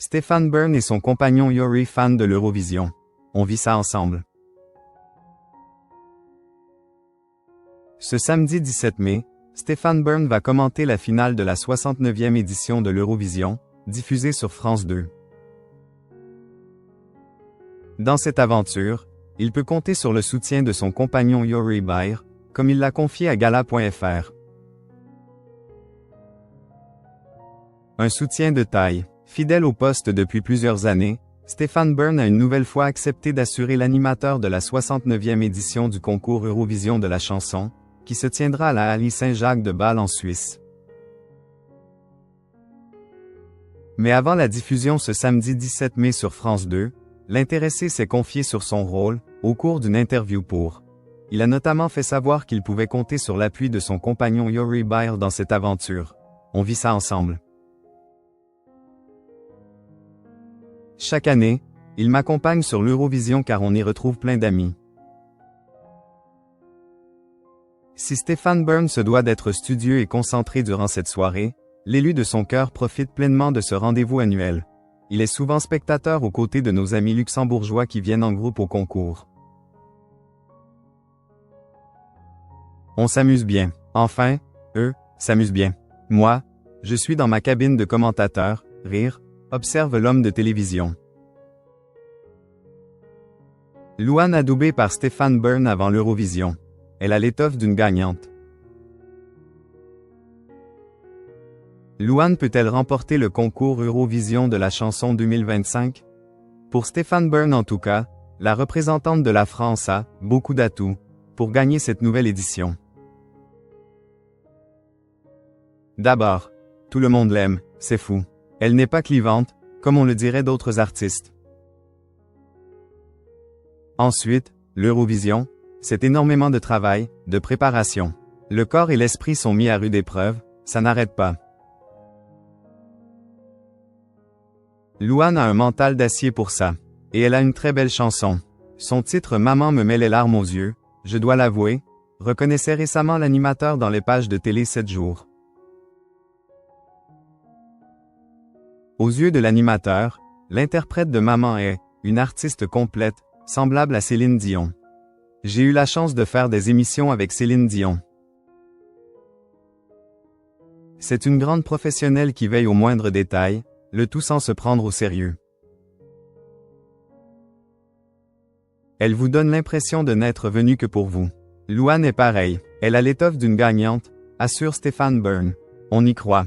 Stefan Byrne et son compagnon Yuri fan de l'Eurovision. On vit ça ensemble. Ce samedi 17 mai, Stefan Byrne va commenter la finale de la 69e édition de l'Eurovision, diffusée sur France 2. Dans cette aventure, il peut compter sur le soutien de son compagnon Yuri Byrne, comme il l'a confié à Gala.fr. Un soutien de taille. Fidèle au poste depuis plusieurs années, Stefan Byrne a une nouvelle fois accepté d'assurer l'animateur de la 69e édition du concours Eurovision de la chanson, qui se tiendra à la Halle Saint-Jacques de Bâle en Suisse. Mais avant la diffusion ce samedi 17 mai sur France 2, l'intéressé s'est confié sur son rôle, au cours d'une interview pour. Il a notamment fait savoir qu'il pouvait compter sur l'appui de son compagnon Yuri Byrne dans cette aventure. On vit ça ensemble. Chaque année, il m'accompagne sur l'Eurovision car on y retrouve plein d'amis. Si Stefan Byrne se doit d'être studieux et concentré durant cette soirée, l'élu de son cœur profite pleinement de ce rendez-vous annuel. Il est souvent spectateur aux côtés de nos amis luxembourgeois qui viennent en groupe au concours. On s'amuse bien. Enfin, eux, s'amusent bien. Moi, je suis dans ma cabine de commentateur, rire, observe l'homme de télévision. Louane adoubée par Stefan Byrne avant l'Eurovision. Elle a l'étoffe d'une gagnante. Louane peut-elle remporter le concours Eurovision de la chanson 2025? Pour Stefan Byrne en tout cas, la représentante de la France a beaucoup d'atouts pour gagner cette nouvelle édition. D'abord, tout le monde l'aime, c'est fou. Elle n'est pas clivante, comme on le dirait d'autres artistes. Ensuite, l'Eurovision, c'est énormément de travail, de préparation. Le corps et l'esprit sont mis à rude épreuve, ça n'arrête pas. Louane a un mental d'acier pour ça. Et elle a une très belle chanson. Son titre « Maman me met les larmes aux yeux », je dois l'avouer, reconnaissait récemment l'animateur dans les pages de télé 7 jours. Aux yeux de l'animateur, l'interprète de Maman est une artiste complète, semblable à Céline Dion. J'ai eu la chance de faire des émissions avec Céline Dion. C'est une grande professionnelle qui veille aux moindres détails, le tout sans se prendre au sérieux. Elle vous donne l'impression de n'être venue que pour vous. Louane est pareille, elle a l'étoffe d'une gagnante, assure Stefan Byrne. On y croit.